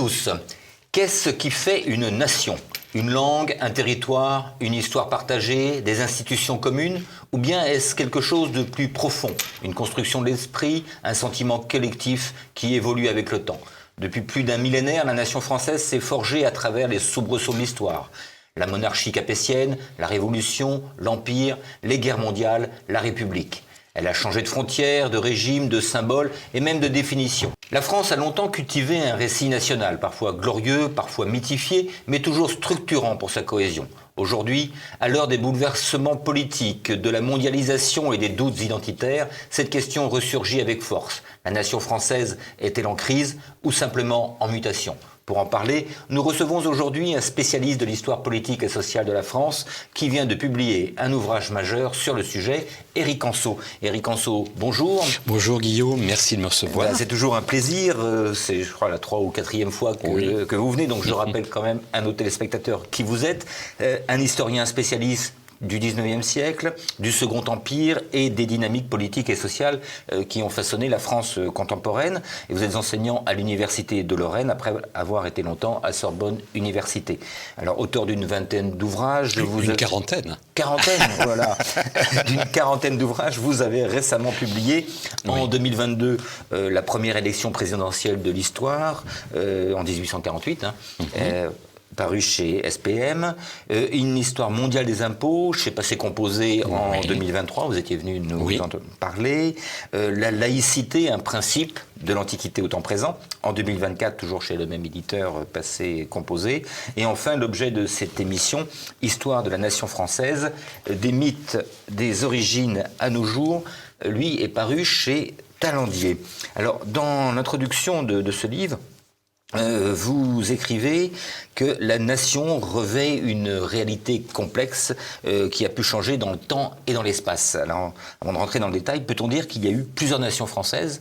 tous. Qu'est-ce qui fait une nation ? Une langue, un territoire, une histoire partagée, des institutions communes ? Ou bien est-ce quelque chose de plus profond ? Une construction de l'esprit, un sentiment collectif qui évolue avec le temps ? Depuis plus d'un millénaire, la nation française s'est forgée à travers les soubresauts de l'histoire. La monarchie capétienne, la Révolution, l'Empire, les guerres mondiales, la République. Elle a changé de frontières, de régime, de symboles et même de définition. La France a longtemps cultivé un récit national, parfois glorieux, parfois mythifié, mais toujours structurant pour sa cohésion. Aujourd'hui, à l'heure des bouleversements politiques, de la mondialisation et des doutes identitaires, cette question ressurgit avec force. La nation française est-elle en crise ou simplement en mutation ? Pour en parler, nous recevons aujourd'hui un spécialiste de l'histoire politique et sociale de la France qui vient de publier un ouvrage majeur sur le sujet, Éric Anseau. Éric Anseau, bonjour. Bonjour Guillaume, merci de me recevoir. C'est toujours un plaisir, c'est je crois la 3e ou 4e fois que vous venez, donc je rappelle quand même à nos téléspectateurs qui vous êtes, un historien spécialiste du 19e siècle, du Second Empire et des dynamiques politiques et sociales qui ont façonné la France contemporaine. Et vous êtes enseignant à l'Université de Lorraine après avoir été longtemps à Sorbonne Université. Alors, auteur d'une vingtaine d'ouvrages... Quarantaine. Voilà. D'une quarantaine d'ouvrages, vous avez récemment publié, en 2022, la première élection présidentielle de l'histoire, en 1848, paru chez SPM, une histoire mondiale des impôts, je sais pas, c'est composé en 2023, vous étiez venu nous en parler, la laïcité, un principe de l'Antiquité au temps présent, en 2024, toujours chez le même éditeur, passé composé, et enfin l'objet de cette émission, Histoire de la nation française, des mythes des origines à nos jours, lui est paru chez Talandier. Alors, dans l'introduction de ce livre, vous écrivez que la nation revêt une réalité complexe qui a pu changer dans le temps et dans l'espace. Alors, avant de rentrer dans le détail, peut-on dire qu'il y a eu plusieurs nations françaises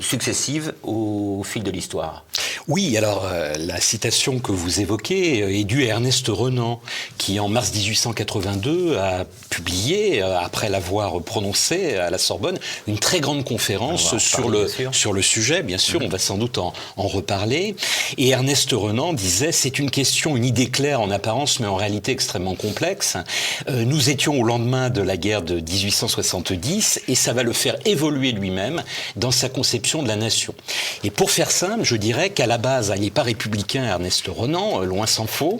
successives au fil de l'histoire ? Oui, alors la citation que vous évoquez est due à Ernest Renan, qui en mars 1882 a publié, après l'avoir prononcée à la Sorbonne, une très grande conférence sur le sujet. Bien sûr, on va sans doute en reparler. Et Ernest Renan disait, c'est une question, une idée claire en apparence, mais en réalité extrêmement complexe. Nous étions au lendemain de la guerre de 1870, et ça va le faire évoluer lui-même dans sa conception de la nation. Et pour faire simple, je dirais qu'à la base, il n'est pas républicain, Ernest Renan, loin s'en faut,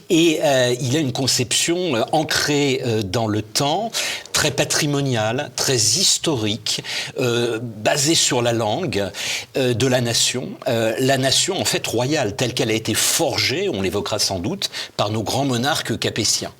et il a une conception ancrée dans le temps, très patrimoniale, très historique, basée sur la langue de la nation en fait royale, telle qu'elle a été forgée, on l'évoquera sans doute, par nos grands monarques capétiens.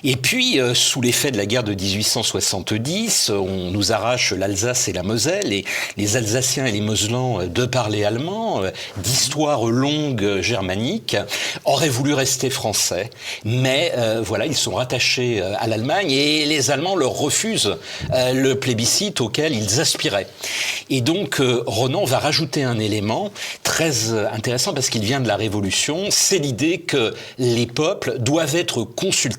Et puis, sous l'effet de la guerre de 1870, on nous arrache l'Alsace et la Moselle, et les Alsaciens et les Moselans, de parler allemand, d'histoire longue germanique, auraient voulu rester français, mais voilà, ils sont rattachés à l'Allemagne, et les Allemands leur refusent le plébiscite auquel ils aspiraient. Et donc, Renan va rajouter un élément très intéressant, parce qu'il vient de la Révolution, c'est l'idée que les peuples doivent être consultés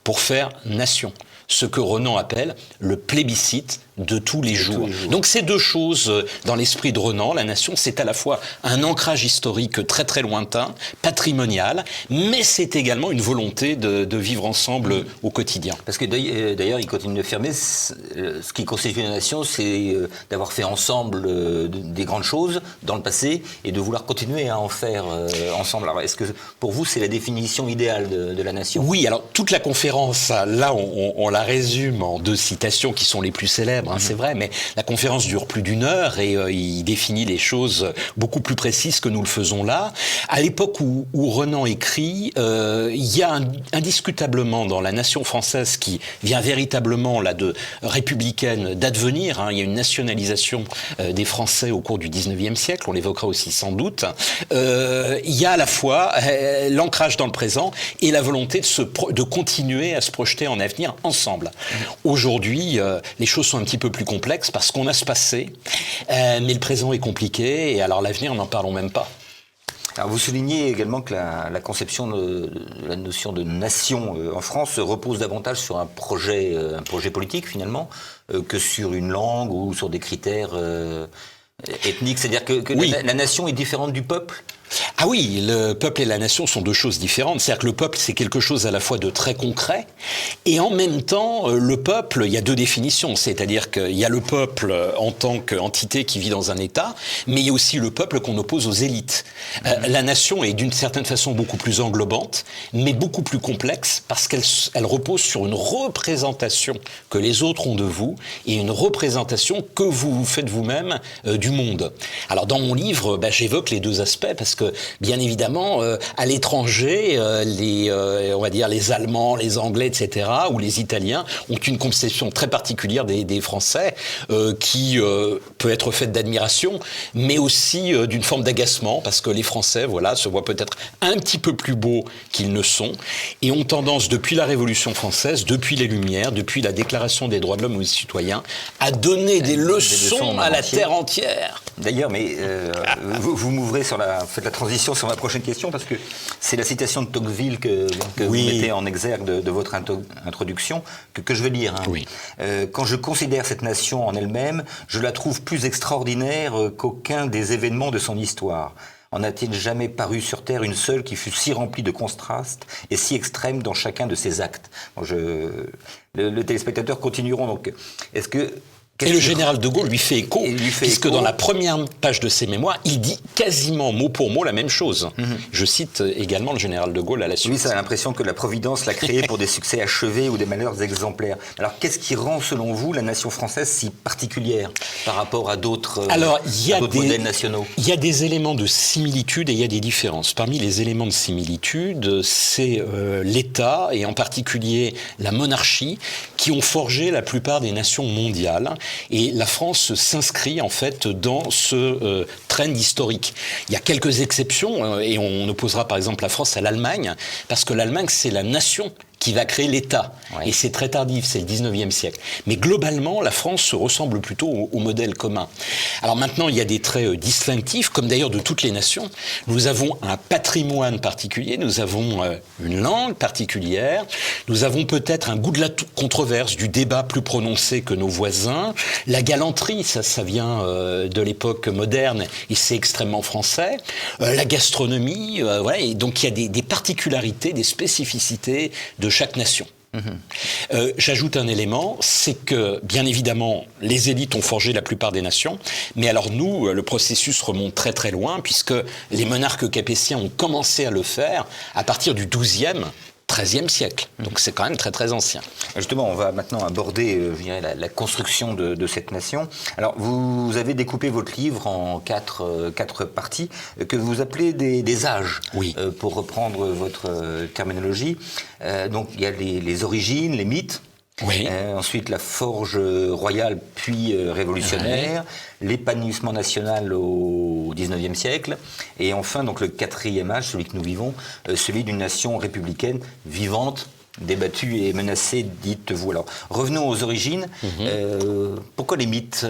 pour faire nation. Ce que Renan appelle le plébiscite de tous les jours. Donc ces deux choses dans l'esprit de Renan, la nation, c'est à la fois un ancrage historique très très lointain, patrimonial, mais c'est également une volonté de vivre ensemble au quotidien. Parce que d'ailleurs, il continue de affirmer, ce qui constitue la nation, c'est d'avoir fait ensemble des grandes choses dans le passé et de vouloir continuer à en faire ensemble. Alors est-ce que pour vous, c'est la définition idéale de la nation ? Oui, alors toute la conférence, là on la résume en deux citations qui sont les plus célèbres, c'est vrai, mais la conférence dure plus d'1 heure et il définit les choses beaucoup plus précises que nous le faisons là. À l'époque où Renan écrit, il y a indiscutablement dans la nation française qui vient véritablement là de républicaine d'advenir, il y a une nationalisation des Français au cours du 19e siècle, on l'évoquera aussi sans doute, il y a à la fois l'ancrage dans le présent et la volonté de continuer à se projeter en avenir ensemble. Aujourd'hui, les choses sont un petit peu plus complexes parce qu'on a ce passé, mais le présent est compliqué et alors l'avenir, n'en parlons même pas. Alors vous soulignez également que la conception de la notion de nation en France repose davantage sur un projet politique finalement que sur une langue ou sur des critères ethniques. C'est-à-dire que oui. la nation est différente du peuple. Ah oui, le peuple et la nation sont deux choses différentes. C'est-à-dire que le peuple, c'est quelque chose à la fois de très concret, et en même temps, le peuple, il y a deux définitions. C'est-à-dire qu'il y a le peuple en tant qu'entité qui vit dans un État, mais il y a aussi le peuple qu'on oppose aux élites. La nation est d'une certaine façon beaucoup plus englobante, mais beaucoup plus complexe, parce qu'elle repose sur une représentation que les autres ont de vous, et une représentation que vous faites vous-même du monde. Alors dans mon livre, j'évoque les deux aspects, parce que bien évidemment, à l'étranger, on va dire les Allemands, les Anglais, etc., ou les Italiens ont une conception très particulière des Français, qui peut être faite d'admiration, mais aussi d'une forme d'agacement, parce que les Français, voilà, se voient peut-être un petit peu plus beaux qu'ils ne sont, et ont tendance, depuis la Révolution française, depuis les Lumières, depuis la Déclaration des droits de l'homme aux citoyens, à donner des leçons à la terre entière. D'ailleurs, mais vous m'ouvrez faites la transition sur ma prochaine question, parce que c'est la citation de Tocqueville que vous mettez en exergue de votre introduction que je veux lire. Hein. Oui. Quand je considère cette nation en elle-même, je la trouve plus extraordinaire qu'aucun des événements de son histoire. En a-t-il jamais paru sur Terre une seule qui fût si remplie de contrastes et si extrême dans chacun de ses actes? Bon, le téléspectateur continueront. Donc, est-ce que Et le général de Gaulle lui fait écho, puisque dans la première page de ses mémoires, il dit quasiment mot pour mot la même chose. Je cite également le général de Gaulle à la suite. Lui, ça a l'impression que la Providence l'a créé pour des succès achevés ou des malheurs exemplaires. Alors, qu'est-ce qui rend, selon vous, la nation française si particulière par rapport à d'autres modèles nationaux? Il y a des éléments de similitude et il y a des différences. Parmi les éléments de similitude, c'est l'État, et en particulier la monarchie, qui ont forgé la plupart des nations mondiales. Et la France s'inscrit en fait dans ce trend historique. Il y a quelques exceptions, et on opposera par exemple la France à l'Allemagne, parce que l'Allemagne, c'est la nation qui va créer l'État. Ouais. Et c'est très tardif, c'est le 19e siècle. Mais globalement, la France se ressemble plutôt au modèle commun. Alors maintenant, il y a des traits distinctifs, comme d'ailleurs de toutes les nations. Nous avons un patrimoine particulier, nous avons une langue particulière, nous avons peut-être un goût de la controverse, du débat plus prononcé que nos voisins. La galanterie, ça vient de l'époque moderne, et c'est extrêmement français. La gastronomie, voilà. Et donc il y a des particularités, des spécificités de chaque nation. J'ajoute un élément, c'est que, bien évidemment, les élites ont forgé la plupart des nations, mais alors nous, le processus remonte très très loin, puisque les monarques capétiens ont commencé à le faire à partir du XIIe, XIIIe siècle. Donc c'est quand même très très ancien. Justement, on va maintenant aborder je dirais, la construction de cette nation. Alors, vous avez découpé votre livre en quatre parties que vous appelez des âges, oui. Pour reprendre votre terminologie. Donc, il y a les origines, les mythes. Oui. Ensuite, la forge royale, puis révolutionnaire, l'épanouissement national au XIXe siècle, et enfin, donc le quatrième âge, celui que nous vivons, celui d'une nation républicaine vivante, débattue et menacée, dites-vous. Alors, revenons aux origines. Pourquoi les mythes?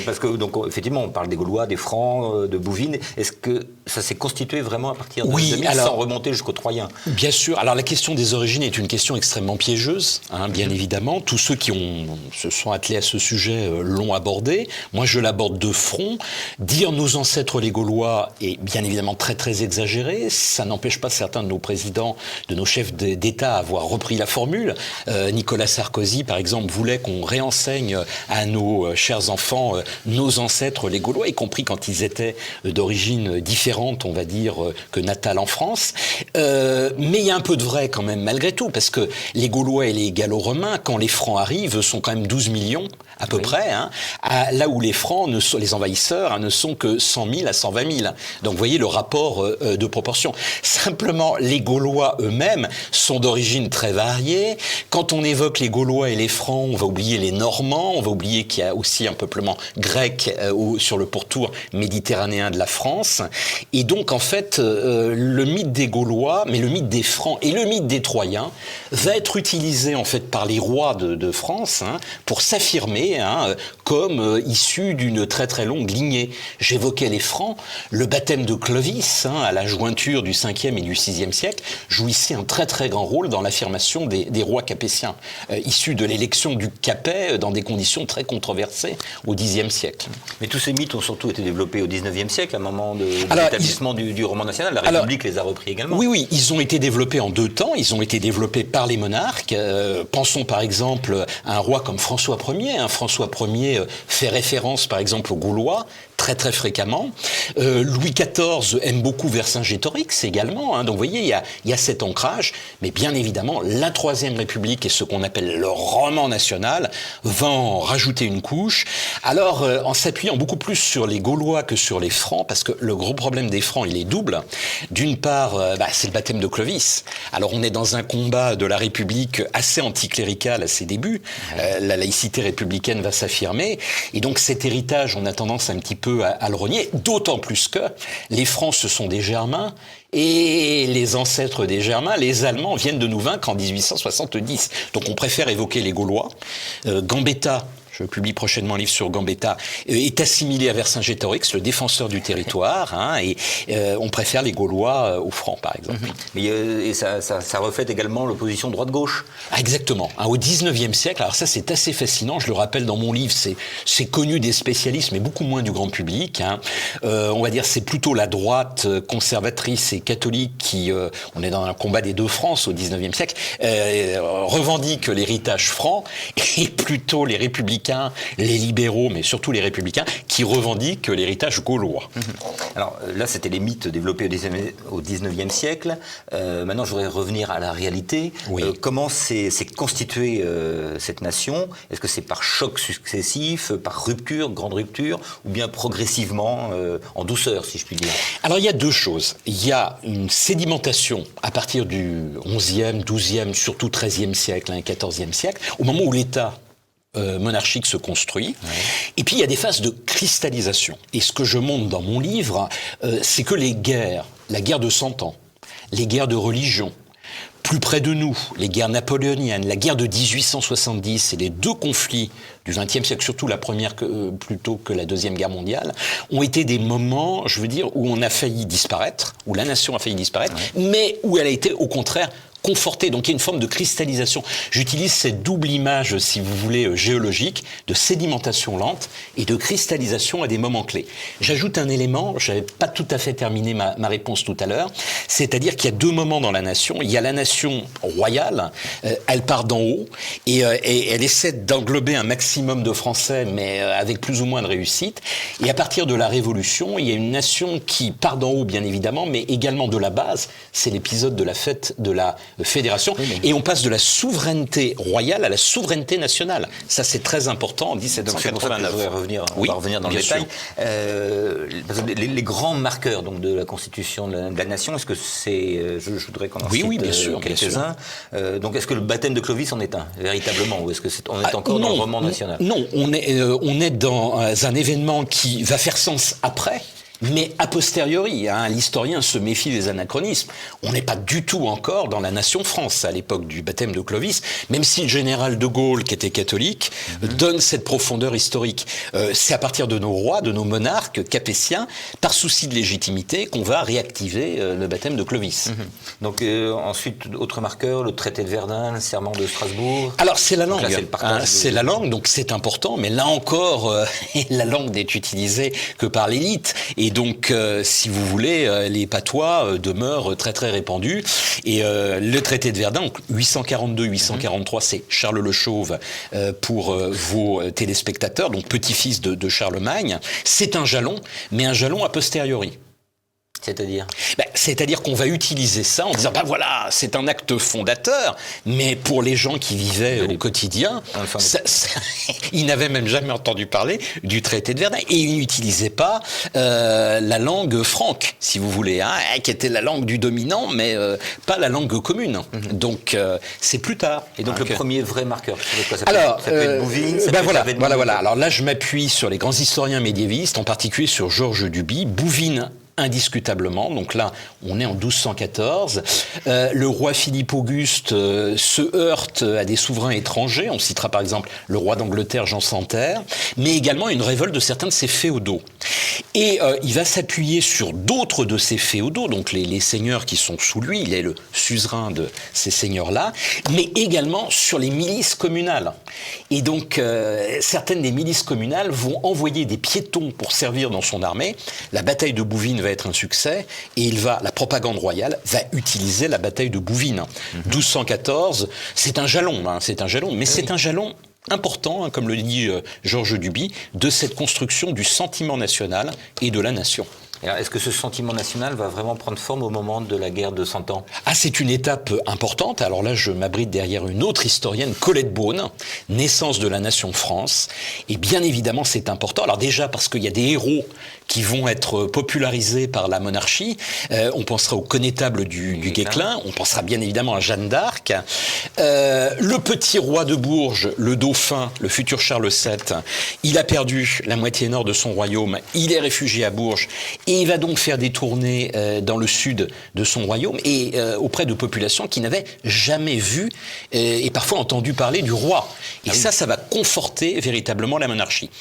Parce que, donc, effectivement, on parle des Gaulois, des Francs, de Bouvines. Est-ce que ça s'est constitué vraiment à partir de mythes, sans remonter jusqu'aux Troyens? Bien sûr. Alors, la question des origines est une question extrêmement piégeuse, hein, bien évidemment. Tous ceux qui se sont attelés à ce sujet l'ont abordé. Moi, je l'aborde de front. Dire nos ancêtres les Gaulois est bien évidemment très, très exagéré. Ça n'empêche pas certains de nos présidents, de nos chefs d'État à avoir repris la formule. Nicolas Sarkozy, par exemple, voulait qu'on réenseigne à nos chers enfants nos ancêtres les Gaulois, y compris quand ils étaient d'origine différente, on va dire, que natale en France. Mais il y a un peu de vrai quand même, malgré tout, parce que les Gaulois et les Gallo-Romains, quand les Francs arrivent, sont quand même 12 millions à peu près, hein, là où les Francs, les envahisseurs, hein, ne sont que 100 000 à 120 000. Donc vous voyez le rapport de proportion. Simplement, les Gaulois eux-mêmes sont d'origine très variée. Quand on évoque les Gaulois et les Francs, on va oublier les Normands, on va oublier qu'il y a aussi un peuplement grec sur le pourtour méditerranéen de la France. Et donc en fait, le mythe des Gaulois, mais le mythe des Francs et le mythe des Troyens va être utilisé en fait par les rois de France, hein, pour s'affirmer, hein, comme issu d'une très très longue lignée. J'évoquais les Francs, le baptême de Clovis, hein, à la jointure du 5e et du 6e siècle, jouissait un très très grand rôle dans l'affirmation l'affirmation des rois capétiens, issus de l'élection du Capet dans des conditions très controversées au Xe siècle. Mais tous ces mythes ont surtout été développés au XIXe siècle, à un moment de l'établissement du roman national. La République les a repris également. Oui, ils ont été développés en deux temps. Ils ont été développés par les monarques. Pensons par exemple à un roi comme François Ier. François Ier fait référence par exemple aux Gaulois, très très fréquemment. Louis XIV aime beaucoup Vercingétorix également, donc vous voyez, il y a cet ancrage, mais bien évidemment, la Troisième République et ce qu'on appelle le roman national va en rajouter une couche, alors en s'appuyant beaucoup plus sur les Gaulois que sur les Francs, parce que le gros problème des Francs, il est double. D'une part, c'est le baptême de Clovis. Alors on est dans un combat de la République assez anticlérical à ses débuts, la laïcité républicaine va s'affirmer, et donc cet héritage, on a tendance un petit peu à le renier, d'autant plus que les Francs, ce sont des Germains, et les ancêtres des Germains, les Allemands, viennent de nous vaincre en 1870. Donc on préfère évoquer les Gaulois. Gambetta, je publie prochainement un livre sur Gambetta, est assimilé à Vercingétorix, le défenseur du territoire, et on préfère les Gaulois aux Francs, par exemple. Mais, et ça reflète également l'opposition droite-gauche. Ah, exactement. Au XIXe siècle, alors ça c'est assez fascinant, je le rappelle dans mon livre, c'est connu des spécialistes, mais beaucoup moins du grand public. On va dire c'est plutôt la droite conservatrice et catholique qui, on est dans un combat des deux France au XIXe siècle, revendique l'héritage franc, et plutôt les républicains, les libéraux, mais surtout les républicains, qui revendiquent l'héritage gaulois. Alors là, c'était les mythes développés au XIXe siècle. Maintenant, je voudrais revenir à la réalité. Oui. Comment s'est constituée cette nation? Est-ce que c'est par chocs successifs, par rupture, grande rupture, ou bien progressivement, en douceur, si je puis dire? Alors, il y a deux choses. Il y a une sédimentation à partir du XIe, XIIe, surtout XIIIe siècle, XIVe siècle, au moment où l'État monarchique se construit. Et puis il y a des phases de cristallisation. Et ce que je montre dans mon livre, c'est que les guerres, la guerre de 100 ans, les guerres de religion, plus près de nous, les guerres napoléoniennes, la guerre de 1870 et les deux conflits du XXe siècle, surtout la première plutôt que la Deuxième Guerre mondiale, ont été des moments, je veux dire, où on a failli disparaître, où la nation a failli disparaître, mais où elle a été au contraire conforté. Donc il y a une forme de cristallisation. J'utilise cette double image, si vous voulez, géologique, de sédimentation lente et de cristallisation à des moments clés. J'ajoute un élément, je n'avais pas tout à fait terminé ma réponse tout à l'heure, c'est-à-dire qu'il y a deux moments dans la nation. Il y a la nation royale, elle part d'en haut, et elle essaie d'englober un maximum de Français, mais avec plus ou moins de réussite. Et à partir de la Révolution, il y a une nation qui part d'en haut, bien évidemment, mais également de la base. C'est l'épisode de la fête de la fédération, et on passe de la souveraineté royale à la souveraineté nationale. Ça, c'est très important en 1789. Donc c'est pour ça que je voudrais revenir, on va revenir dans le détail. Les grands marqueurs donc, de la constitution de la nation, est-ce que c'est... je voudrais qu'on en cite bien sûr, quelques-uns. Donc est-ce que le baptême de Clovis en est un, véritablement, ou est-ce que on est encore dans le roman national? Non, on est dans un événement qui va faire sens après, mais a posteriori, l'historien se méfie des anachronismes. On n'est pas du tout encore dans la nation France à l'époque du baptême de Clovis, même si le général de Gaulle, qui était catholique, donne cette profondeur historique. C'est à partir de nos rois, de nos monarques capétiens, par souci de légitimité, qu'on va réactiver le baptême de Clovis. Donc ensuite, autre marqueur, le traité de Verdun, le serment de Strasbourg. Alors c'est la langue, là, c'est la langue, donc c'est important, mais là encore, la langue n'est utilisée que par l'élite. Et donc, si vous voulez, les patois demeurent très très répandus. Et le traité de Verdun, 842-843, c'est Charles le Chauve pour vos téléspectateurs, donc petit-fils de Charlemagne. C'est un jalon, mais un jalon a posteriori. C'est-à-dire c'est-à-dire qu'on va utiliser ça en disant, voilà, c'est un acte fondateur, mais pour les gens qui vivaient au quotidien, ils n'avaient même jamais entendu parler du traité de Verdun. Et ils n'utilisaient pas la langue franque, si vous voulez, qui était la langue du dominant, mais pas la langue commune. Donc, c'est plus tard. Et donc, le premier vrai marqueur, ça peut être Bouvines, voilà. Alors là, je m'appuie sur les grands historiens médiévistes, en particulier sur Georges Duby. Bouvines, indiscutablement, donc là on est en 1214, le roi Philippe Auguste se heurte à des souverains étrangers, on citera par exemple le roi d'Angleterre Jean Santerre, mais également une révolte de certains de ses féodaux. Et il va s'appuyer sur d'autres de ses féodaux, donc les seigneurs qui sont sous lui, il est le suzerain de ces seigneurs-là, mais également sur les milices communales. Et donc, certaines des milices communales vont envoyer des piétons pour servir dans son armée. La bataille de Bouvines va être un succès, et la propagande royale va utiliser la bataille de Bouvines. 1214, c'est un jalon, mais c'est un jalon important, comme le dit Georges Duby, de cette construction du sentiment national et de la nation. Alors, est-ce que ce sentiment national va vraiment prendre forme au moment de la guerre de 100 ans ? C'est une étape importante. Alors là, je m'abrite derrière une autre historienne, Colette Beaune, naissance de la nation France. Et bien évidemment, c'est important. Alors déjà, parce qu'il y a des héros qui vont être popularisés par la monarchie. On pensera au connétable du Guesclin. On pensera bien évidemment à Jeanne d'Arc. Le petit roi de Bourges, le dauphin, le futur Charles VII, il a perdu la moitié nord de son royaume. Il est réfugié à Bourges. Et il va donc faire des tournées dans le sud de son royaume et auprès de populations qui n'avaient jamais vu et parfois entendu parler du roi. Et ça va conforter véritablement la monarchie.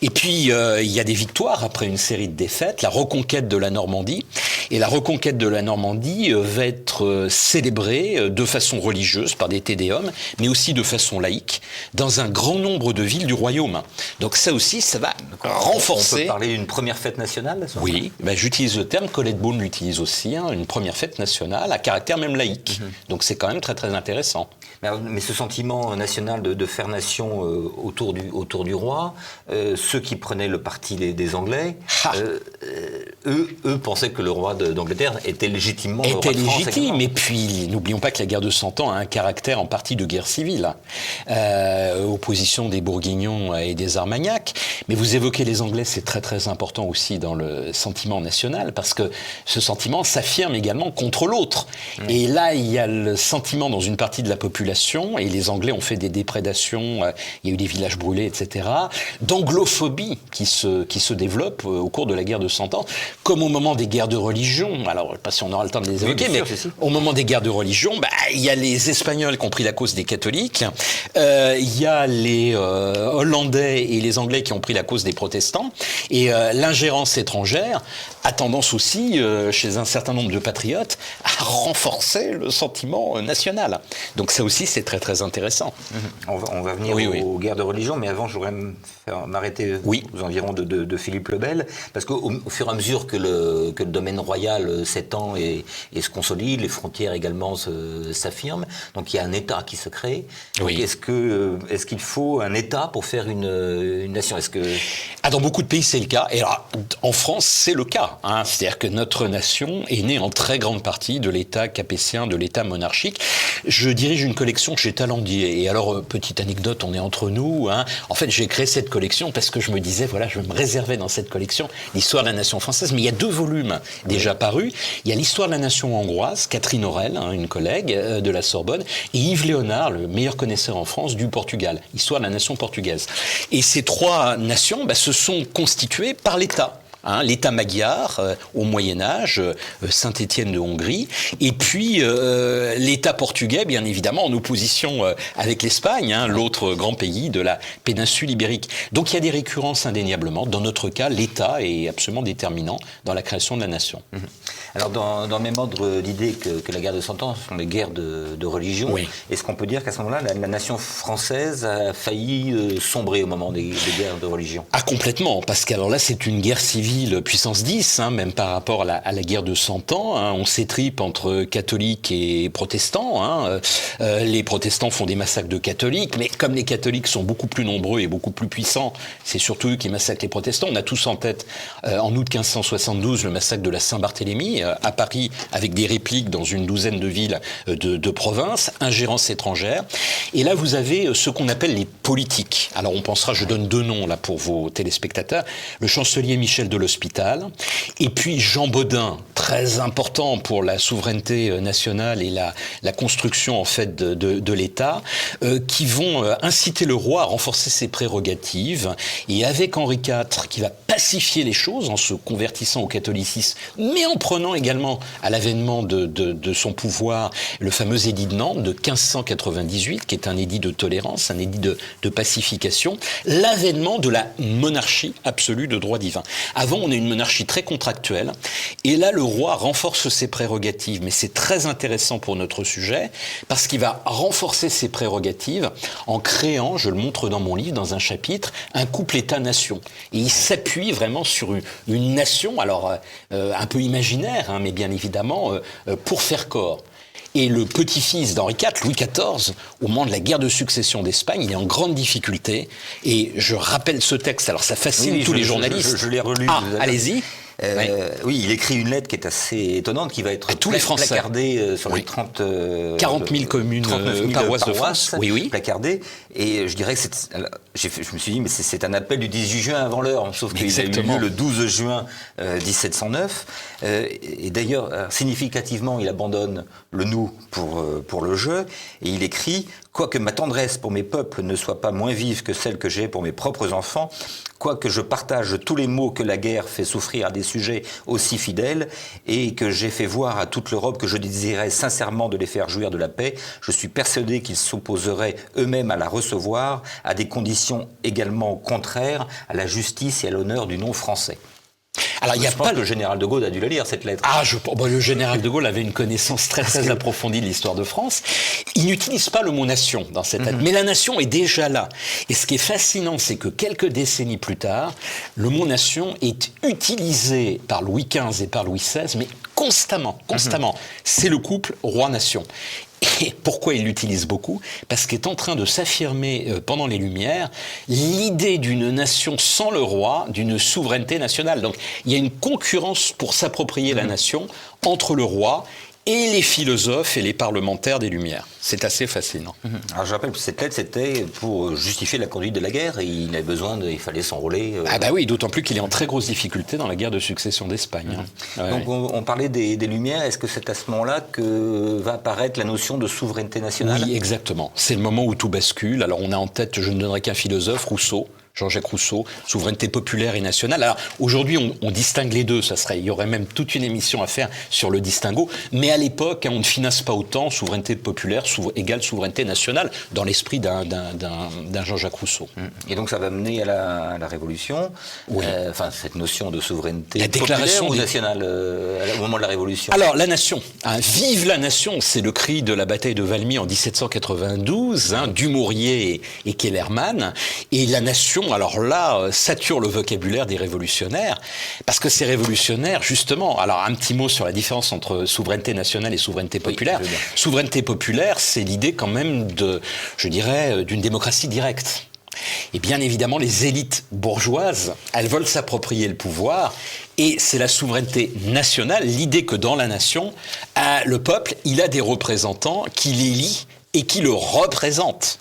Et puis, il y a des victoires après une série de défaites, la reconquête de la Normandie. Et la reconquête de la Normandie va être célébrée de façon religieuse par des tédéums, mais aussi de façon laïque, dans un grand nombre de villes du royaume. Donc ça aussi, ça va renforcer... On peut parler d'une première fête nationale ? Oui, j'utilise le terme, Colette Beaune l'utilise aussi, une première fête nationale à caractère même laïque. Donc c'est quand même très très intéressant. Mais ce sentiment national de faire nation autour du roi, ceux qui prenaient le parti des Anglais, eux pensaient que le roi d'Angleterre était légitimement le roi de France. Était légitime, et puis n'oublions pas que la guerre de 100 ans a un caractère en partie de guerre civile, opposition des Bourguignons et des Armagnacs. Mais vous évoquez les Anglais, c'est très très important aussi dans le sentiment national, parce que ce sentiment s'affirme également contre l'autre. Et là, il y a le sentiment dans une partie de la population, et les Anglais ont fait des déprédations, il y a eu des villages brûlés, etc., d'anglophobie qui se développe au cours de la guerre de 100 ans, comme au moment des guerres de religion. Alors, je ne sais pas si on aura le temps de les évoquer, mais au moment des guerres de religion, il y a les Espagnols qui ont pris la cause des catholiques, il y a les Hollandais et les Anglais qui ont pris la cause des protestants, et l'ingérence étrangère a tendance aussi, chez un certain nombre de patriotes, à renforcer le sentiment national. Donc ça aussi, c'est très très intéressant. On va venir aux guerres de religion, mais avant, je voudrais m'arrêter aux environs de Philippe le Bel, parce qu'au fur et à mesure que le domaine royal s'étend et se consolide, les frontières également s'affirment, donc il y a un État qui se crée. Est-ce qu'il faut un État pour faire une nation ? Dans beaucoup de pays, c'est le cas. Et alors, en France, c'est le cas. C'est-à-dire que notre nation est née en très grande partie de l'État capétien, de l'État monarchique. Je dirige une collection chez Talandier. Et alors, petite anecdote, on est entre nous. En fait, j'ai créé cette collection parce que je me disais, voilà, je me réservais dans cette collection l'histoire de la nation française. Mais il y a 2 volumes déjà parus. Il y a l'histoire de la nation hongroise, Catherine Aurel, une collègue de la Sorbonne, et Yves Léonard, le meilleur connaisseur en France du Portugal, histoire de la nation portugaise. Et ces 3 nations se sont constituées par l'État. L'État magyar au Moyen-Âge, Saint-Étienne de Hongrie, et puis l'État portugais, bien évidemment, en opposition avec l'Espagne, l'autre grand pays de la péninsule ibérique. Donc il y a des récurrences indéniablement. Dans notre cas, l'État est absolument déterminant dans la création de la nation. Alors dans le même ordre d'idée que la guerre de 100 ans, ce sont les guerres de religion. Est-ce qu'on peut dire qu'à ce moment-là, la nation française a failli sombrer au moment des guerres de religion ? Complètement, parce que alors là, c'est une guerre civile puissance 10, même par rapport à la guerre de 100 ans. On s'étripe entre catholiques et protestants. Les protestants font des massacres de catholiques, mais comme les catholiques sont beaucoup plus nombreux et beaucoup plus puissants, c'est surtout eux qui massacrent les protestants. On a tous en tête, en août 1572, le massacre de la Saint-Barthélemy, à Paris, avec des répliques dans une douzaine de villes de province, ingérence étrangère. Et là, vous avez ce qu'on appelle les politiques. Alors, on pensera, je donne 2 noms là pour vos téléspectateurs, le chancelier Michel de l'Hospital, et puis Jean Bodin, très important pour la souveraineté nationale et la construction en fait de l'État, qui vont inciter le roi à renforcer ses prérogatives. Et avec Henri IV, qui va pacifier les choses en se convertissant au catholicisme, mais en prenant également à l'avènement de son pouvoir le fameux édit de Nantes de 1598, qui est un édit de tolérance, un édit de pacification, l'avènement de la monarchie absolue de droit divin. Avant, on a une monarchie très contractuelle, et là, le roi renforce ses prérogatives, mais c'est très intéressant pour notre sujet, parce qu'il va renforcer ses prérogatives en créant, je le montre dans mon livre, dans un chapitre, un couple État-nation. Et il s'appuie vraiment sur une nation, alors un peu imaginaire, mais bien évidemment, pour faire corps. Et le petit-fils d'Henri IV, Louis XIV, au moment de la guerre de succession d'Espagne, il est en grande difficulté. Et je rappelle ce texte, alors ça fascine tous les journalistes. Je l'ai relu. Ah, allez-y. Oui, il écrit une lettre qui est assez étonnante, qui va être tous les Français placardée sur les 40 000 communes, 39 000 paroisses de France. Oui. Placardée. Et je dirais que je me suis dit, mais c'est un appel du 18 juin avant l'heure, sauf qu'il a eu lieu le 12 juin 1709. Et d'ailleurs, significativement, il abandonne le nous pour le je, et il écrit « Quoique ma tendresse pour mes peuples ne soit pas moins vive que celle que j'ai pour mes propres enfants, quoique je partage tous les maux que la guerre fait souffrir à des sujets aussi fidèles, et que j'ai fait voir à toute l'Europe que je désirais sincèrement de les faire jouir de la paix, je suis persuadé qu'ils s'opposeraient eux-mêmes à la recevoir, à des conditions également contraires à la justice et à l'honneur du nom français. » Alors, je pense que le général de Gaulle a dû la lire, cette lettre. Le général de Gaulle avait une connaissance très approfondie de l'histoire de France. Il n'utilise pas le mot nation dans cette lettre, mais la nation est déjà là. Et ce qui est fascinant, c'est que quelques décennies plus tard, le mot nation est utilisé par Louis XV et par Louis XVI, mais constamment. C'est le couple roi-nation. Et pourquoi il l'utilise beaucoup ? Parce qu'est en train de s'affirmer pendant les Lumières l'idée d'une nation sans le roi, d'une souveraineté nationale. Donc il y a une concurrence pour s'approprier la nation entre le roi et les philosophes et les parlementaires des Lumières. C'est assez fascinant. Alors je rappelle que cette lettre, c'était pour justifier la conduite de la guerre, et il fallait s'enrôler. Oui, d'autant plus qu'il est en très grosse difficulté dans la guerre de succession d'Espagne. Donc on parlait des Lumières, est-ce que c'est à ce moment-là que va apparaître la notion de souveraineté nationale ? Oui, exactement. C'est le moment où tout bascule. Alors on a en tête, je ne donnerai qu'un philosophe, Rousseau. Jean-Jacques Rousseau, souveraineté populaire et nationale. Alors aujourd'hui, on distingue les deux. Il y aurait même toute une émission à faire sur le distinguo. Mais à l'époque, on ne finance pas autant souveraineté populaire égale souveraineté nationale dans l'esprit d'un Jean-Jacques Rousseau. Et donc ça va mener à la Révolution. Oui. Cette notion de souveraineté la déclaration populaire ou nationale au moment de la Révolution. Alors la nation, vive la nation, c'est le cri de la bataille de Valmy en 1792, Dumouriez et Kellermann. Et la nation, alors là, sature le vocabulaire des révolutionnaires, parce que ces révolutionnaires, justement, alors un petit mot sur la différence entre souveraineté nationale et souveraineté populaire. Oui, souveraineté populaire, c'est l'idée quand même d'une démocratie directe. Et bien évidemment, les élites bourgeoises, elles veulent s'approprier le pouvoir, et c'est la souveraineté nationale, l'idée que dans la nation, le peuple, il a des représentants qui l'élit et qui le représentent.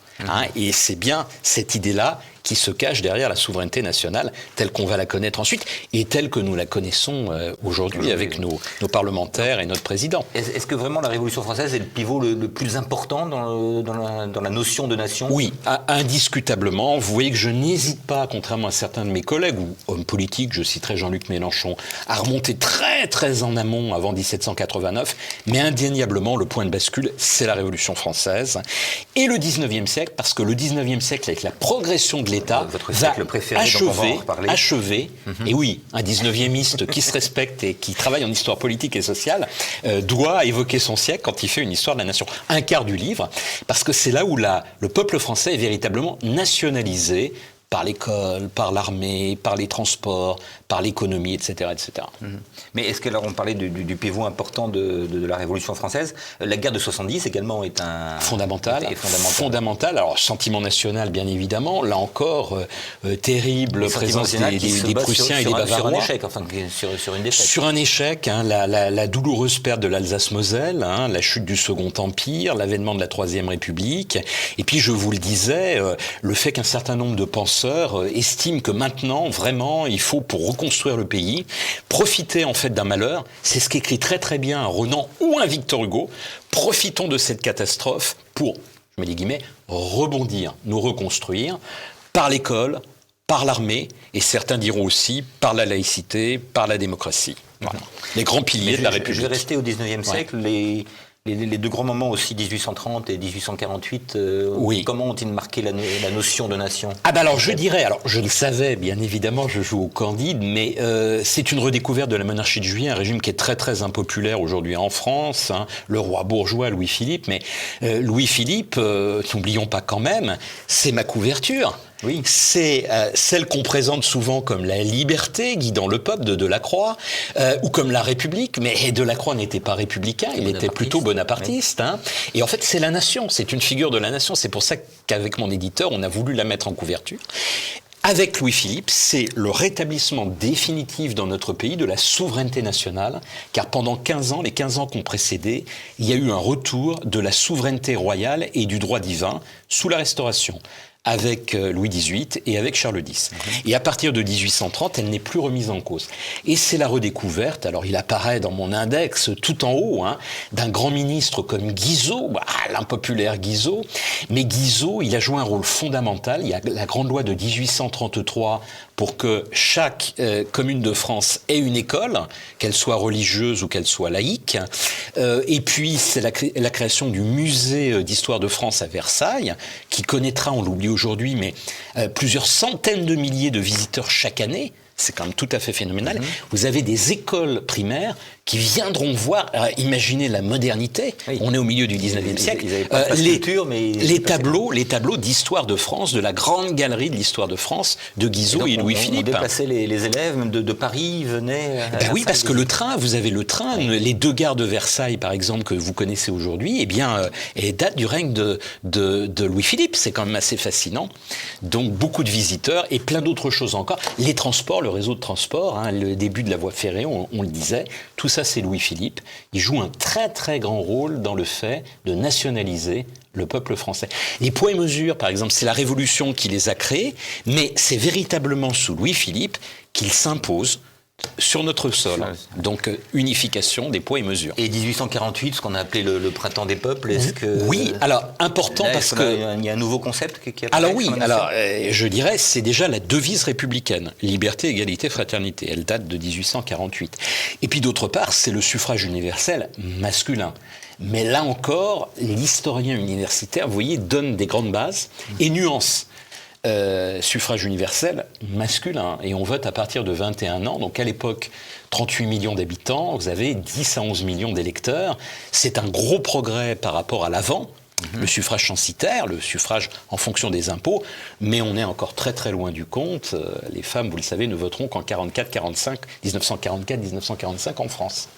Et c'est bien cette idée-là qui se cache derrière la souveraineté nationale telle qu'on va la connaître ensuite et telle que nous la connaissons aujourd'hui avec nos parlementaires et notre président. Est-ce que vraiment la Révolution française est le pivot le plus important dans la notion de nation ? Oui, indiscutablement. Vous voyez que je n'hésite pas, contrairement à certains de mes collègues ou hommes politiques, je citerai Jean-Luc Mélenchon, à remonter très très en amont avant 1789, mais indéniablement le point de bascule, c'est la Révolution française et le 19e siècle, parce que le 19e siècle, avec la progression de l'État, va achever, et oui, un 19e qui se respecte et qui travaille en histoire politique et sociale doit évoquer son siècle quand il fait une histoire de la nation. Un quart du livre, parce que c'est là où le peuple français est véritablement nationalisé par l'école, par l'armée, par les transports, par l'économie, etc., etc. Mais est-ce que, alors on parlait du pivot important de la Révolution française, la guerre de 70 également est un... Fondamental. Alors, sentiment national, bien évidemment, là encore, terrible présence des Prussiens et des Bavarois. Sur un échec, sur une défaite. Sur un échec, la douloureuse perte de l'Alsace-Moselle, la chute du Second Empire, l'avènement de la Troisième République, et puis je vous le disais, le fait qu'un certain nombre de penseurs penseurs estiment que maintenant, vraiment, il faut, pour reconstruire le pays, profiter en fait d'un malheur. C'est ce qu'écrit très très bien un Renan ou un Victor Hugo. Profitons de cette catastrophe pour, je mets les guillemets, rebondir, nous reconstruire par l'école, par l'armée, et certains diront aussi par la laïcité, par la démocratie. Voilà. Les grands piliers de la République. Je vais rester au 19e siècle. Les deux grands moments aussi, 1830 et 1848, oui. Comment ont-ils marqué la notion de nation? Ah ben alors je dirais, alors je le savais bien évidemment, je joue au Candide, mais c'est une redécouverte de la monarchie de Juillet, un régime qui est très très impopulaire aujourd'hui en France, hein, le roi bourgeois Louis-Philippe, mais Louis-Philippe, n'oublions pas quand même, c'est ma couverture. Oui. C'est celle qu'on présente souvent comme la liberté guidant le peuple de Delacroix, ou comme la République, mais Delacroix n'était pas républicain, il était plutôt bonapartiste. Oui. Hein. Et en fait, c'est la nation, c'est une figure de la nation. C'est pour ça qu'avec mon éditeur, on a voulu la mettre en couverture. Avec Louis-Philippe, c'est le rétablissement définitif dans notre pays de la souveraineté nationale, car pendant 15 ans, les 15 ans qui ont précédé, il y a eu un retour de la souveraineté royale et du droit divin sous la Restauration, avec Louis XVIII et avec Charles X. Et à partir de 1830, elle n'est plus remise en cause. Et c'est la redécouverte, alors il apparaît dans mon index tout en haut, hein, d'un grand ministre comme Guizot, l'impopulaire Guizot. Mais Guizot, il a joué un rôle fondamental. Il y a la grande loi de 1833 pour que chaque commune de France ait une école, qu'elle soit religieuse ou qu'elle soit laïque. Et puis, c'est la création du musée d'histoire de France à Versailles, qui connaîtra, on l'oublie aujourd'hui, mais plusieurs centaines de milliers de visiteurs chaque année. C'est quand même tout à fait phénoménal. Vous avez des écoles primaires qui viendront voir, imaginez la modernité, oui. On est au milieu du 19e siècle, les tableaux d'histoire de France, de la grande galerie de l'histoire de France, de Guizot et Louis-Philippe. On déplaçait les élèves même de Paris, venaient à oui, parce que vous avez le train, les deux gares de Versailles, par exemple, que vous connaissez aujourd'hui, elles datent du règne de Louis-Philippe. C'est quand même assez fascinant. Donc, beaucoup de visiteurs et plein d'autres choses encore. Les transports, le réseau de transport, hein, le début de la voie ferrée, on le disait, tout ça c'est Louis-Philippe. Il joue un très très grand rôle dans le fait de nationaliser le peuple français. Les poids et mesures, par exemple, c'est la Révolution qui les a créés, mais c'est véritablement sous Louis-Philippe qu'il s'impose sur notre sol. Donc, unification des poids et mesures. Et 1848, ce qu'on a appelé le printemps des peuples, est-ce que... Oui, alors, important là, parce que... Il y a un nouveau concept qui apparaît. Alors oui, je dirais, c'est déjà la devise républicaine. Liberté, égalité, fraternité. Elle date de 1848. Et puis d'autre part, c'est le suffrage universel masculin. Mais là encore, l'historien universitaire, vous voyez, donne des grandes bases et nuances. Suffrage universel masculin, et on vote à partir de 21 ans, donc à l'époque 38 millions d'habitants, vous avez 10 à 11 millions d'électeurs, c'est un gros progrès par rapport à l'avant, le suffrage censitaire, le suffrage en fonction des impôts, mais on est encore très très loin du compte, les femmes, vous le savez, ne voteront qu'en 1944-1945 en France.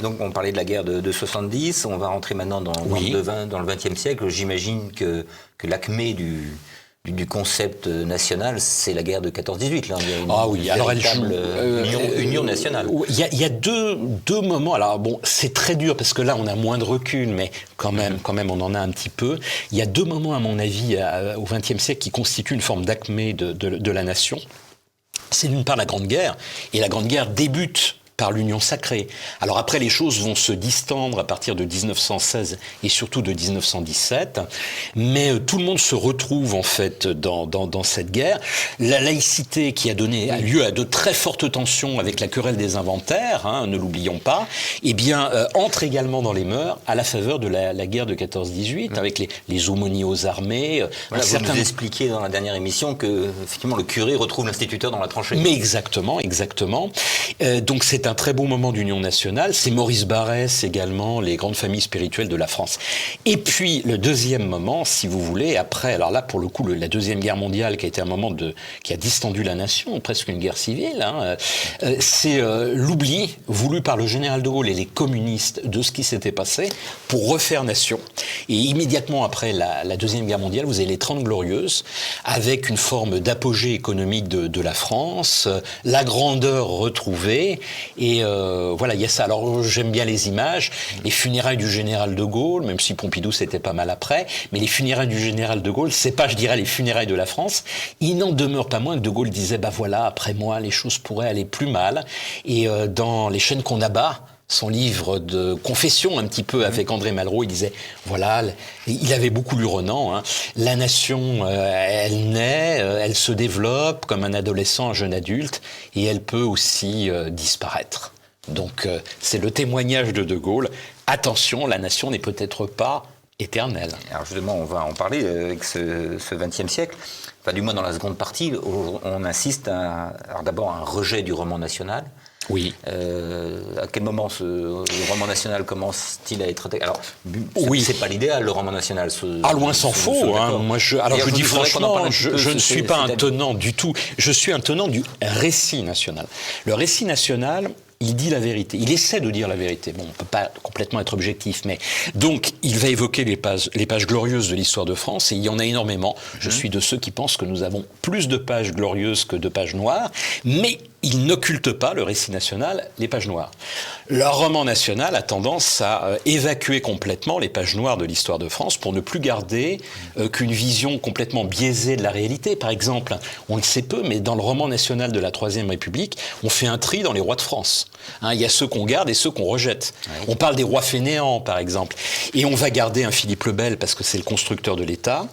Donc on parlait de la guerre de 70, on va rentrer maintenant dans le XXe siècle. J'imagine que l'acmé du concept national, c'est la guerre de 14-18. Là. Il y a une véritable union nationale. Il y a deux moments. Alors bon, c'est très dur parce que là, on a moins de recul, mais quand même, on en a un petit peu. Il y a deux moments, à mon avis, au XXe siècle qui constituent une forme d'acmé de la nation. C'est d'une part la Grande Guerre, et la Grande Guerre débute par l'union sacrée. Alors après, les choses vont se distendre à partir de 1916 et surtout de 1917, mais tout le monde se retrouve en fait dans cette guerre. La laïcité qui a donné lieu à de très fortes tensions avec la querelle des inventaires, hein, ne l'oublions pas, entre également dans les mœurs à la faveur de la guerre de 14-18, avec les aumôniers aux armées. Voilà, vous nous expliquiez dans la dernière émission que effectivement le curé retrouve l'instituteur dans la tranchée. Mais exactement. Donc c'est un très beau moment d'union nationale. C'est Maurice Barrès également, les grandes familles spirituelles de la France. Et puis le deuxième moment, si vous voulez, après, alors là pour le coup, la Deuxième Guerre mondiale qui a été un moment qui a distendu la nation, presque une guerre civile, hein, c'est l'oubli voulu par le général de Gaulle et les communistes de ce qui s'était passé pour refaire nation. Et immédiatement après la Deuxième Guerre mondiale, vous avez les 30 Glorieuses, avec une forme d'apogée économique de la France, la grandeur retrouvée, Et voilà, il y a ça. Alors j'aime bien les images, les funérailles du général de Gaulle, même si Pompidou c'était pas mal après, mais les funérailles du général de Gaulle, c'est pas, je dirais, les funérailles de la France. Il n'en demeure pas moins que de Gaulle disait, bah voilà, après moi, les choses pourraient aller plus mal. Et dans Les chaînes qu'on abat, son livre de confession un petit peu avec André Malraux, il disait, voilà, il avait beaucoup lu Renan, hein, la nation, elle naît, elle se développe comme un adolescent, un jeune adulte, et elle peut aussi disparaître. Donc c'est le témoignage de Gaulle. Attention, la nation n'est peut-être pas éternelle. Alors justement, on va en parler avec ce XXe siècle. Enfin, du moins dans la seconde partie, on insiste alors d'abord un rejet du roman national. Oui. À quel moment le roman national commence-t-il à être... Alors, oui. C'est pas l'idéal, le roman national. Loin s'en faut. Hein. Moi, je dis franchement, je ne suis pas un tenant du tout. Je suis un tenant du récit national. Le récit national, il dit la vérité. Il essaie de dire la vérité. Bon, on ne peut pas complètement être objectif, mais... Donc, il va évoquer les pages glorieuses de l'histoire de France, et il y en a énormément. Je suis de ceux qui pensent que nous avons plus de pages glorieuses que de pages noires, mais il n'occulte pas, le récit national, les pages noires. Le roman national a tendance à évacuer complètement les pages noires de l'histoire de France pour ne plus garder qu'une vision complètement biaisée de la réalité. Par exemple, on le sait peu, mais dans le roman national de la Troisième République, on fait un tri dans les rois de France. Hein, il y a ceux qu'on garde et ceux qu'on rejette. Oui. On parle des rois fainéants, par exemple. Et on va garder un Philippe le Bel parce que c'est le constructeur de l'État.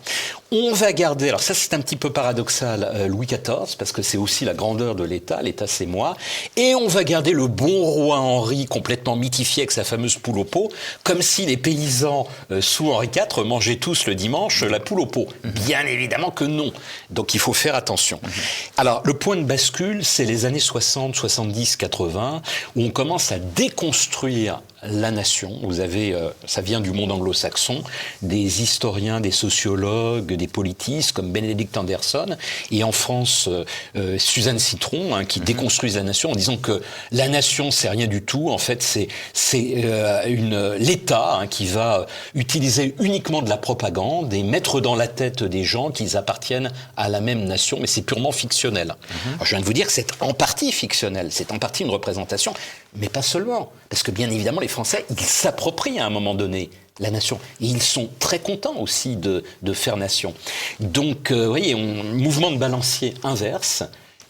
On va garder, alors ça c'est un petit peu paradoxal, Louis XIV, parce que c'est aussi la grandeur de l'État, l'État c'est moi, et on va garder le bon roi Henri, complètement mythifié avec sa fameuse poule au pot, comme si les paysans sous Henri IV mangeaient tous le dimanche la poule au pot. Bien évidemment que non, donc il faut faire attention. Alors le point de bascule, c'est les années 60, 70, 80, où on commence à déconstruire la nation. Vous avez, ça vient du monde anglo-saxon, des historiens, des sociologues, des politistes comme Benedict Anderson, et en France, Suzanne Citron, hein, qui déconstruisent la nation en disant que la nation, c'est rien du tout. En fait, c'est l'État, hein, qui va utiliser uniquement de la propagande et mettre dans la tête des gens qu'ils appartiennent à la même nation, mais c'est purement fictionnel. Alors, je viens de vous dire que c'est en partie fictionnel, c'est en partie une représentation, mais pas seulement, parce que bien évidemment, les Français, ils s'approprient à un moment donné la nation. Et ils sont très contents aussi de faire nation. Donc, vous voyez, mouvement de balancier inverse.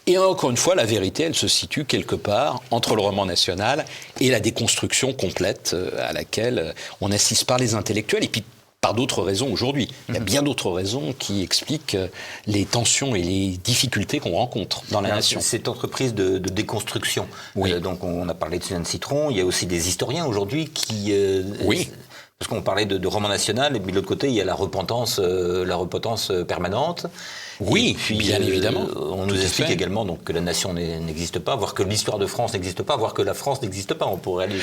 Et encore une fois, la vérité, elle se situe quelque part entre le roman national et la déconstruction complète à laquelle on assiste par les intellectuels. Et puis, par d'autres raisons aujourd'hui. Il y a bien d'autres raisons qui expliquent les tensions et les difficultés qu'on rencontre dans la nation. Cette entreprise de déconstruction, oui. Donc on a parlé de Suzanne Citron, il y a aussi des historiens aujourd'hui qui... oui. Parce qu'on parlait de roman national, et puis de l'autre côté, il y a la repentance permanente. Oui, puis, bien évidemment. On nous explique également donc, que la nation n'existe pas, voire que l'histoire de France n'existe pas, voire que la France n'existe pas. On pourrait aller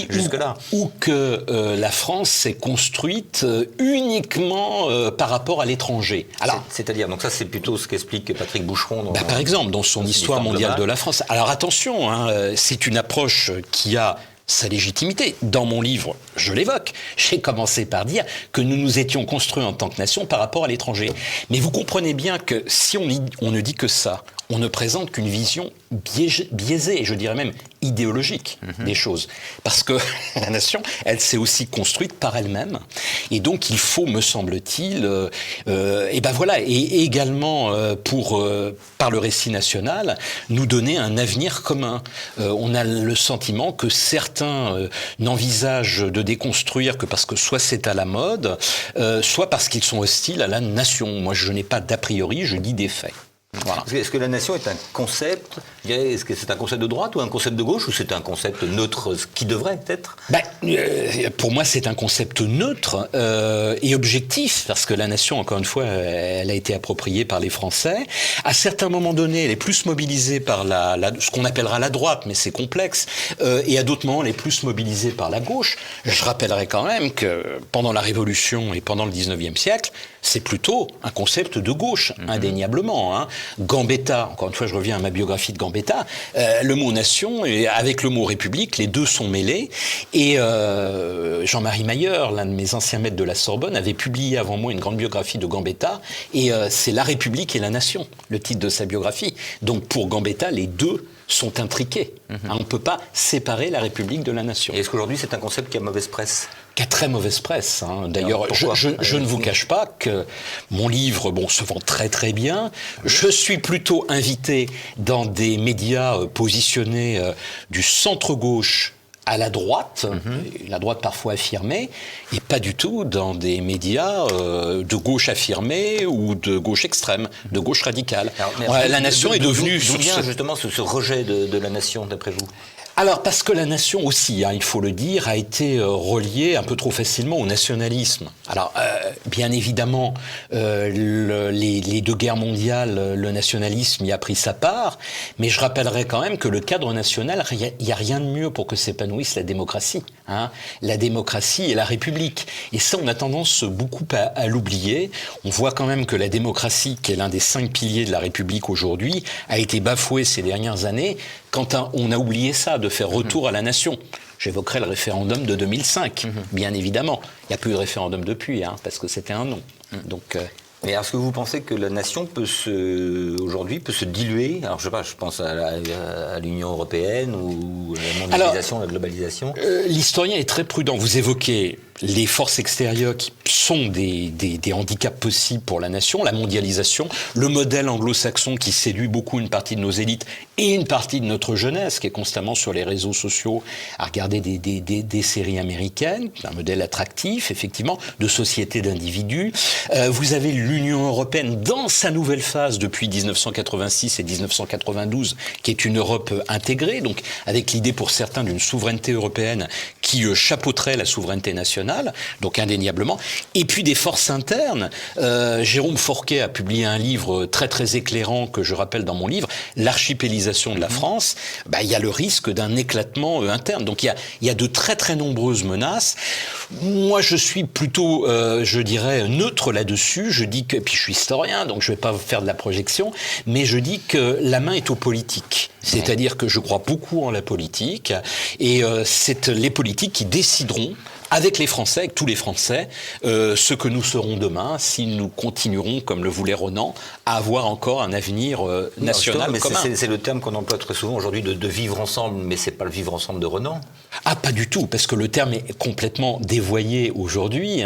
jusque-là. Ou que la France s'est construite uniquement par rapport à l'étranger. Alors, c'est-à-dire, donc ça c'est plutôt ce qu'explique Patrick Boucheron. Par exemple, dans son Histoire mondiale de la France. Alors attention, hein, c'est une approche qui a sa légitimité. Dans mon livre, je l'évoque. J'ai commencé par dire que nous nous étions construits en tant que nation par rapport à l'étranger. Mais vous comprenez bien que si on ne dit que ça, on ne présente qu'une vision biaisée, et je dirais même idéologique des choses. Parce que la nation, elle s'est aussi construite par elle-même. Et donc, il faut, me semble-t-il, et également, par le récit national, nous donner un avenir commun. On a le sentiment que certains n'envisagent de déconstruire que parce que soit c'est à la mode, soit parce qu'ils sont hostiles à la nation. Moi, je n'ai pas d'a priori, je dis des faits. Voilà. Est-ce que la nation est un concept, est-ce que c'est un concept de droite ou un concept de gauche, ou c'est un concept neutre, ce qui devrait être ? Pour moi, c'est un concept neutre et objectif, parce que la nation, encore une fois, elle a été appropriée par les Français. À certains moments donnés, elle est plus mobilisée par ce qu'on appellera la droite, mais c'est complexe, et à d'autres moments, elle est plus mobilisée par la gauche. Je rappellerai quand même que pendant la Révolution et pendant le 19e siècle, c'est plutôt un concept de gauche, indéniablement. Hein. Gambetta, encore une fois, je reviens à ma biographie de Gambetta, le mot nation, et avec le mot république, les deux sont mêlés. Et Jean-Marie Mayer, l'un de mes anciens maîtres de la Sorbonne, avait publié avant moi une grande biographie de Gambetta, et c'est La République et la Nation, le titre de sa biographie. Donc pour Gambetta, les deux sont intriqués. On ne peut pas séparer la République de la Nation. Et est-ce qu'aujourd'hui c'est un concept qui a mauvaise presse ? Qui a très mauvaise presse. Hein. D'ailleurs, je ne vous cache pas que mon livre se vend très très bien. Je suis plutôt invité dans des médias positionnés du centre-gauche à la droite parfois affirmée, et pas du tout dans des médias de gauche affirmée ou de gauche extrême, de gauche radicale. Alors, la nation est devenue... D'où vient justement ce rejet de la nation, d'après vous ? Alors, parce que la nation aussi, il faut le dire, a été reliée un peu trop facilement au nationalisme. Alors, bien évidemment, les deux guerres mondiales, le nationalisme y a pris sa part, mais je rappellerai quand même que le cadre national, il n'y a rien de mieux pour que s'épanouisse la démocratie. Hein. La démocratie et la République. Et ça, on a tendance beaucoup à l'oublier. On voit quand même que la démocratie, qui est l'un des 5 piliers de la République aujourd'hui, a été bafouée ces dernières années quand on a oublié ça, de faire retour à la nation. J'évoquerai le référendum de 2005, bien évidemment. Il n'y a plus de référendum depuis, parce que c'était un non. Donc... Mais est-ce que vous pensez que la nation aujourd'hui peut se diluer ? Alors je sais pas, je pense à l'Union européenne ou à la mondialisation, la globalisation. L'historien est très prudent. Vous évoquez les forces extérieures qui sont des handicaps possibles pour la nation, la mondialisation, le modèle anglo-saxon qui séduit beaucoup une partie de nos élites et une partie de notre jeunesse qui est constamment sur les réseaux sociaux à regarder des séries américaines, un modèle attractif, effectivement, de société d'individus. Vous avez l'Union européenne dans sa nouvelle phase depuis 1986 et 1992, qui est une Europe intégrée, donc avec l'idée pour certains d'une souveraineté européenne qui chapeauterait la souveraineté nationale, donc indéniablement. Et puis des forces internes. Jérôme Fourquet a publié un livre très très éclairant que je rappelle dans mon livre, L'archipélisation de la France. Il y a le risque d'un éclatement interne. Donc il y a de très très nombreuses menaces. Moi je suis plutôt, je dirais, neutre là-dessus. Je dis que, et puis je suis historien, donc je ne vais pas faire de la projection, mais je dis que la main est aux politiques. C'est-à-dire que je crois beaucoup en la politique, et c'est les politiques qui décideront avec les Français, avec tous les Français, ce que nous serons demain, si nous continuerons, comme le voulait Renan, à avoir encore un avenir national commun. C'est le terme qu'on emploie très souvent aujourd'hui de vivre ensemble, mais c'est pas le vivre ensemble de Renan. Ah, pas du tout, parce que le terme est complètement dévoyé aujourd'hui.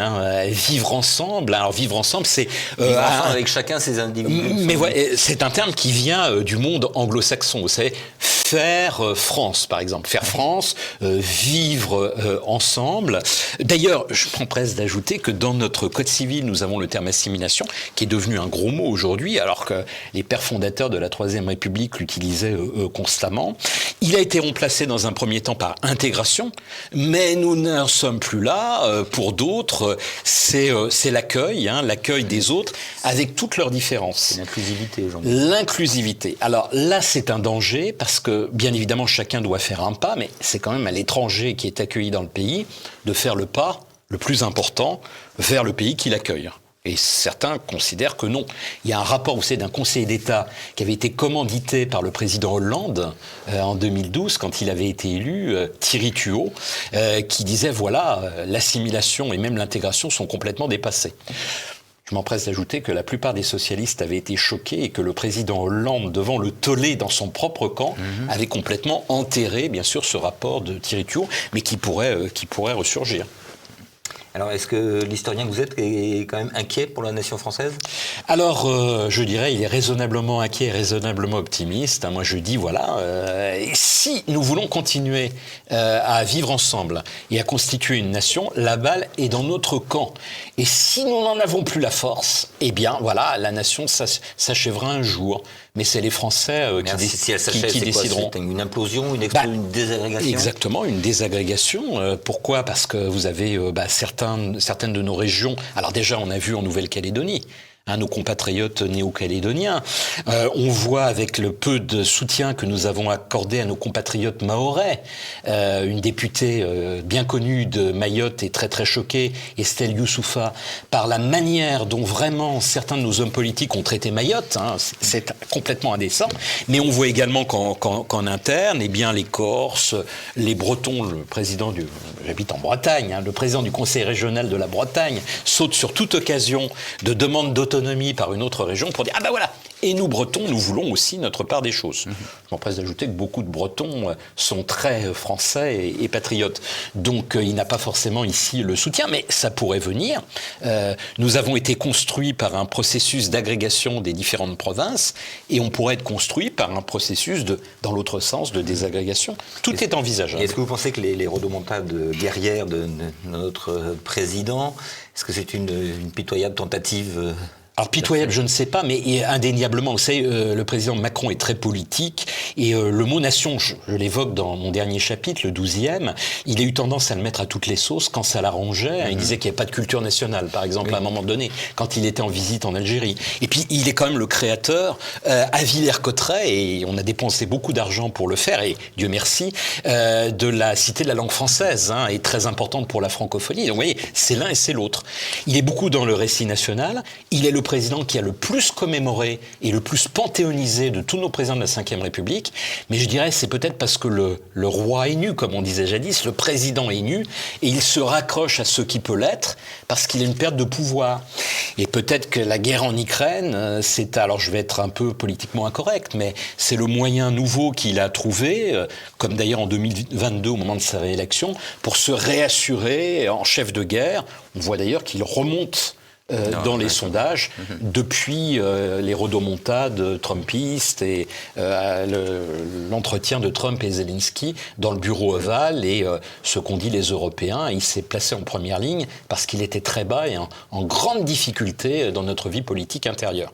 Vivre ensemble, alors vivre ensemble, c'est... vivre ensemble avec chacun ses individus. Mais c'est un terme qui vient du monde anglo-saxon, vous savez, faire France, par exemple. Faire France, vivre ensemble. D'ailleurs, je m'empresse d'ajouter que dans notre code civil, nous avons le terme assimilation, qui est devenu un gros mot aujourd'hui, alors que les pères fondateurs de la Troisième République l'utilisaient constamment. Il a été remplacé dans un premier temps par intégration, mais nous n'en sommes plus là. Pour d'autres, c'est l'accueil, l'accueil des autres, avec toutes leurs différences. L'inclusivité aujourd'hui. L'inclusivité. Alors là, c'est un danger, parce que, bien évidemment, chacun doit faire un pas, mais c'est quand même à l'étranger qui est accueilli dans le pays de faire le pas le plus important vers le pays qui l'accueille. Et certains considèrent que non. Il y a un rapport, vous savez, d'un conseiller d'État qui avait été commandité par le président Hollande en 2012, quand il avait été élu, Thierry Tuot, qui disait, l'assimilation et même l'intégration sont complètement dépassées. Je m'empresse d'ajouter que la plupart des socialistes avaient été choqués et que le président Hollande, devant le tollé dans son propre camp, avait complètement enterré, bien sûr, ce rapport de Thierry Tuot, mais qui pourrait ressurgir. Alors, est-ce que l'historien que vous êtes est quand même inquiet pour la nation française ? Alors, je dirais, il est raisonnablement inquiet et raisonnablement optimiste. Moi, je dis, si nous voulons continuer à vivre ensemble et à constituer une nation, la balle est dans notre camp. Et si nous n'en avons plus la force, la nation s'achèvera un jour. Mais c'est les Français si elle s'achève, qui décideront. C'est une implosion, une désagrégation. Exactement, une désagrégation. Pourquoi ? Parce que vous avez certaines de nos régions. Alors déjà, on a vu en Nouvelle-Calédonie, nos compatriotes néo-calédoniens. On voit avec le peu de soutien que nous avons accordé à nos compatriotes mahorais. Une députée bien connue de Mayotte est très très choquée, Estelle Youssoufa, par la manière dont vraiment certains de nos hommes politiques ont traité Mayotte. C'est complètement indécent. Mais on voit également qu'en interne, eh bien, les Corses, les Bretons, j'habite en Bretagne, le président du conseil régional de la Bretagne saute sur toute occasion de demande d'autonomie par une autre région pour dire « Ah ben voilà !» Et nous, Bretons, nous voulons aussi notre part des choses. Je m'empresse d'ajouter que beaucoup de Bretons sont très français et patriotes. Donc, il n'a pas forcément ici le soutien, mais ça pourrait venir. Nous avons été construits par un processus d'agrégation des différentes provinces et on pourrait être construit par un processus dans l'autre sens, de désagrégation. Tout est envisageable. Est-ce que vous pensez que les rodomontades guerrières de notre président, est-ce que c'est une pitoyable tentative Alors pitoyable, je ne sais pas, mais indéniablement, vous savez, le président Macron est très politique et le mot nation, je l'évoque dans mon dernier chapitre, le 12e, il a eu tendance à le mettre à toutes les sauces quand ça l'arrangeait. Il disait qu'il n'y avait pas de culture nationale, par exemple, à un moment donné, quand il était en visite en Algérie. Et puis, il est quand même le créateur, à Villers-Cotterêts, et on a dépensé beaucoup d'argent pour le faire, et Dieu merci, de la Cité de la langue française, est très importante pour la francophonie. Donc, vous voyez, c'est l'un et c'est l'autre. Il est beaucoup dans le récit national, il est le président qui a le plus commémoré et le plus panthéonisé de tous nos présidents de la Ve République, mais je dirais c'est peut-être parce que le roi est nu, comme on disait jadis, le président est nu, et il se raccroche à ce qui peut l'être, parce qu'il a une perte de pouvoir. Et peut-être que la guerre en Ukraine, alors je vais être un peu politiquement incorrect, mais c'est le moyen nouveau qu'il a trouvé, comme d'ailleurs en 2022 au moment de sa réélection, pour se réassurer en chef de guerre. On voit d'ailleurs qu'il remonte dans les sondages, depuis les rodomontades trumpistes et l'entretien de Trump et Zelensky dans le bureau ovale et ce qu'ont dit les Européens. Il s'est placé en première ligne parce qu'il était très bas et en grande difficulté dans notre vie politique intérieure.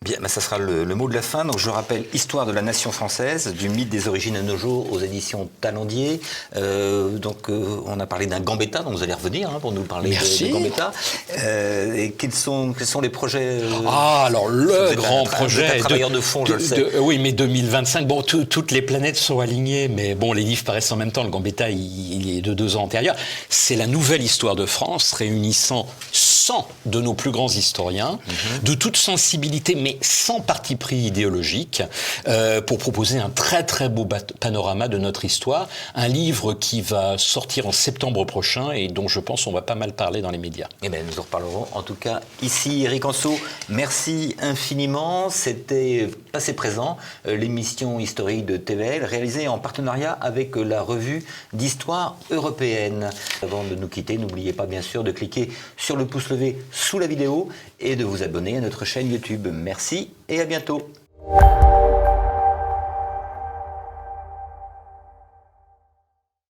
Bien, ça sera le mot de la fin. Donc je rappelle, Histoire de la nation française, du mythe des origines à nos jours aux éditions Talandier. On a parlé d'un Gambetta, donc vous allez revenir pour nous parler de Gambetta. Et quels sont les projets alors le grand projet... Vous êtes un travailleur de fond, je le sais. Oui, mais 2025, bon, toutes les planètes sont alignées, mais bon, les livres paraissent en même temps. Le Gambetta, il est de 2 ans antérieur. C'est la nouvelle histoire de France, réunissant 100 de nos plus grands historiens, de toute sensibilité, mais sans parti pris idéologique, pour proposer un très très beau panorama de notre histoire. Un livre qui va sortir en septembre prochain et dont je pense on va pas mal parler dans les médias. Eh bien, nous en reparlerons en tout cas ici. Éric Anseau, merci infiniment. C'était Passé Présent, l'émission historique de TVL, réalisée en partenariat avec la revue d'histoire européenne. Avant de nous quitter, n'oubliez pas bien sûr de cliquer sur le pouce levé sous la vidéo et de vous abonner à notre chaîne YouTube. Merci et à bientôt.